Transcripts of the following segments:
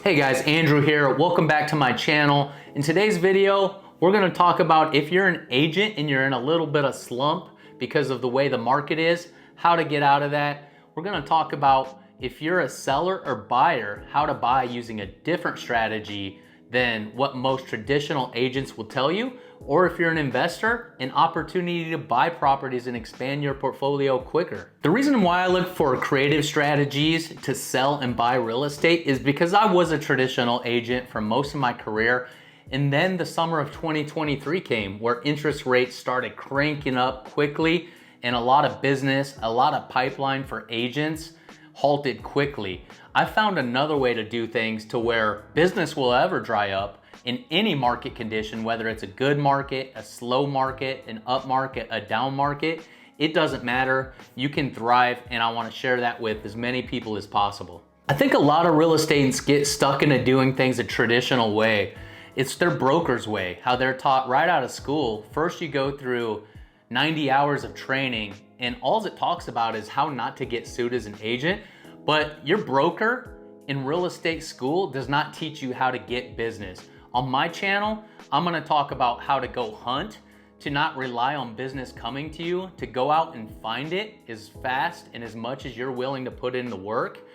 Hey guys, Andrew here. Welcome back to my channel. In today's video, we're gonna talk about if you're an agent and you're in a little bit of slump because of the way the market is, how to get out of that. We're gonna talk about if you're a seller or buyer, how to buy using a different strategy than what most traditional agents will tell you, or if you're an investor, an opportunity to buy properties and expand your portfolio quicker. The reason why I look for creative strategies to sell and buy real estate is because I was a traditional agent for most of my career, and then the summer of 2023 came where interest rates started cranking up quickly and a lot of business, a lot of pipeline for agents halted quickly. I found another way to do things to where business will ever dry up in any market condition, whether it's a good market, a slow market, an up market, a down market. It doesn't matter. You can thrive, and I want to share that with as many people as possible. I think a lot of real estates get stuck into doing things a traditional way. It's their broker's way, how they're taught right out of school. First, you go through 90 hours of training, and all it talks about is how not to get sued as an agent. But your broker in real estate school does not teach you how to get business. On my channel, I'm gonna talk about how to go hunt, to not rely on business coming to you, to go out and find it as fast and as much as you're willing to put in the work.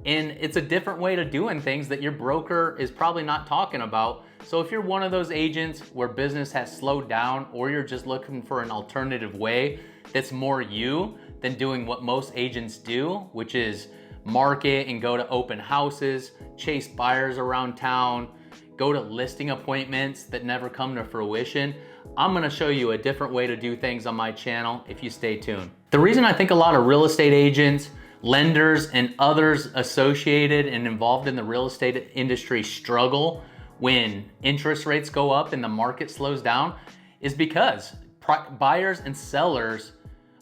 And it's a different way to doing things that your broker is probably not talking about. So if you're one of those agents where business has slowed down, or you're just looking for an alternative way that's more you than doing what most agents do, which is market and go to open houses, chase buyers around town, go to listing appointments that never come to fruition, I'm gonna show you a different way to do things on my channel if you stay tuned. The reason I think a lot of real estate agents, lenders, and others associated and involved in the real estate industry struggle when interest rates go up and the market slows down is because buyers and sellers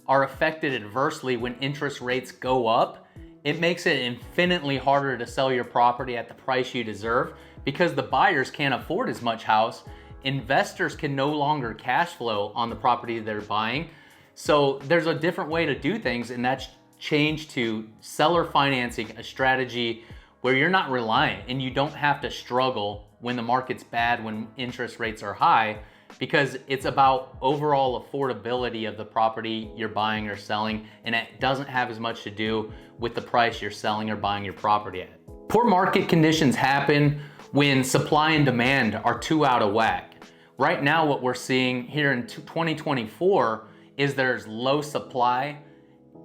are affected adversely when interest rates go up. It makes it infinitely harder to sell your property at the price you deserve because the buyers can't afford as much house. Investors can no longer cash flow on the property they're buying. So there's a different way to do things, and that's changed to seller financing, a strategy where you're not reliant and you don't have to struggle when the market's bad, when interest rates are high, because it's about overall affordability of the property you're buying or selling, and it doesn't have as much to do with the price you're selling or buying your property at. Poor market conditions happen when supply and demand are too out of whack. Right now, what we're seeing here in 2024 is there's low supply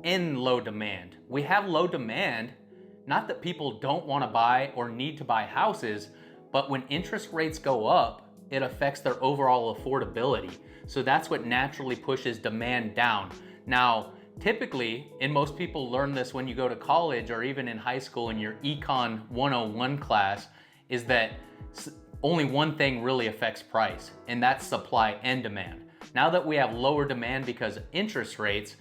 and low demand. We have low demand, not that people don't want to buy or need to buy houses, but when interest rates go up, it affects their overall affordability. So that's what naturally pushes demand down. Now, typically, and most people learn this when you go to college or even in high school in your Econ 101 class, is that only one thing really affects price, and that's supply and demand. Now that we have lower demand because of interest rates,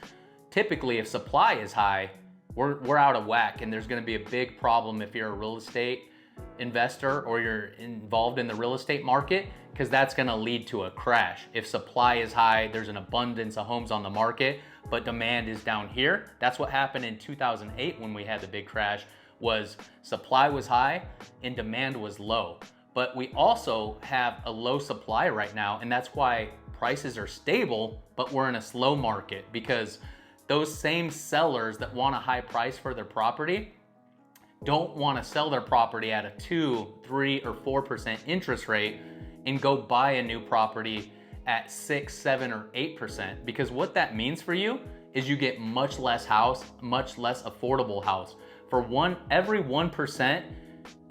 typically if supply is high, we're out of whack, and there's gonna be a big problem if you're a real estate investor or you're involved in the real estate market, because that's going to lead to a crash. If supply is high, there's an abundance of homes on the market, but demand is down here. That's what happened in 2008 when we had the big crash, was supply was high and demand was low. But we also have a low supply right now, and that's why prices are stable, but we're in a slow market, because those same sellers that want a high price for their property don't want to sell their property at a 2, 3, or 4% interest rate and go buy a new property at 6, 7, or 8%. Because what that means for you is you get much less house, much less affordable house. For every 1%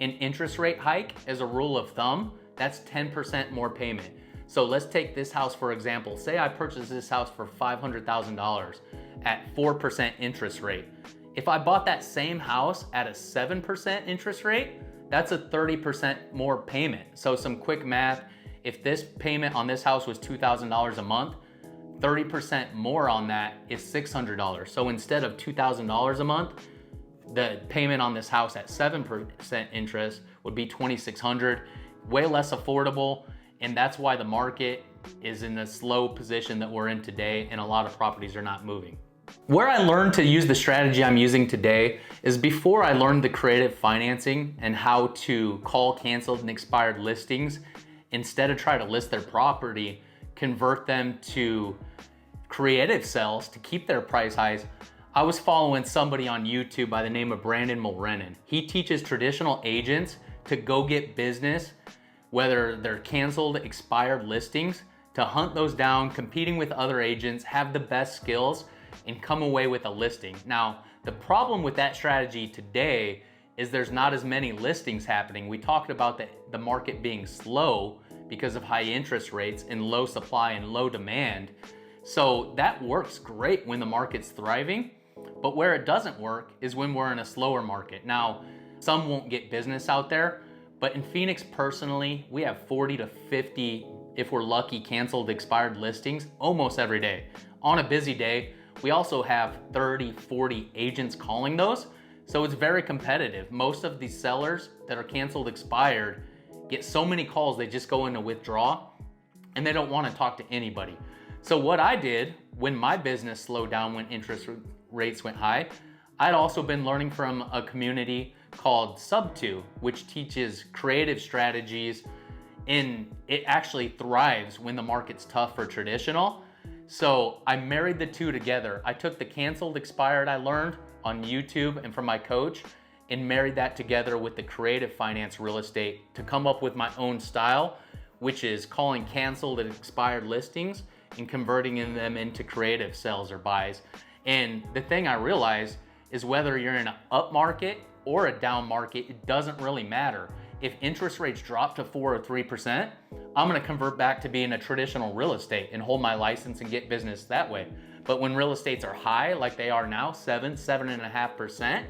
in interest rate hike, as a rule of thumb, that's 10% more payment. So let's take this house for example. Say I purchased this house for $500,000 at 4% interest rate. If I bought that same house at a 7% interest rate, that's a 30% more payment. So some quick math, if this payment on this house was $2,000 a month, 30% more on that is $600. So instead of $2,000 a month, the payment on this house at 7% interest would be $2,600, way less affordable. And that's why the market is in the slow position that we're in today, and a lot of properties are not moving. Where I learned to use the strategy I'm using today is before I learned the creative financing and how to call canceled and expired listings, instead of try to list their property, convert them to creative sales to keep their price highs. I was following somebody on YouTube by the name of Brandon Mulrenin. He teaches traditional agents to go get business, whether they're canceled, expired listings, to hunt those down, competing with other agents, have the best skills, and come away with a listing. Now, the problem with that strategy today is there's not as many listings happening. We talked about the market being slow because of high interest rates and low supply and low demand. So that works great when the market's thriving, but where it doesn't work is when we're in a slower market. Now, some won't get business out there, but in Phoenix personally, we have 40 to 50, if we're lucky, canceled, expired listings almost every day. On a busy day, we also have 30, 40 agents calling those, so it's very competitive. Most of these sellers that are canceled, expired, get so many calls they just go into withdraw and they don't want to talk to anybody. So what I did when my business slowed down, when interest rates went high, I'd also been learning from a community called Sub2, which teaches creative strategies, and it actually thrives when the market's tough for traditional. So I married the two together. I took the canceled, expired I learned on YouTube and from my coach and married that together with the creative finance real estate to come up with my own style, which is calling canceled and expired listings and converting them into creative sales or buys. And the thing I realized is whether you're in an up market or a down market, it doesn't really matter. If interest rates drop to 4 or 3%, I'm gonna convert back to being a traditional real estate and hold my license and get business that way. But when real estates are high, like they are now, 7.5%,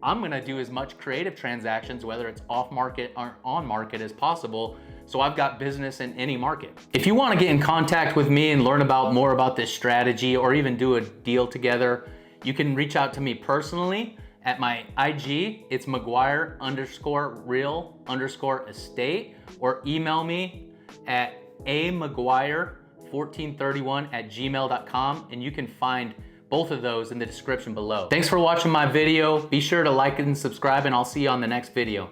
I'm gonna do as much creative transactions, whether it's off market or on market, as possible. So I've got business in any market. If you wanna get in contact with me and learn more about this strategy or even do a deal together, you can reach out to me personally at my IG. It's McGuire_real_estate, or email me at amcguire1431@gmail.com, and you can find both of those in the description below. Thanks for watching my video. Be sure to like and subscribe, and I'll see you on the next video.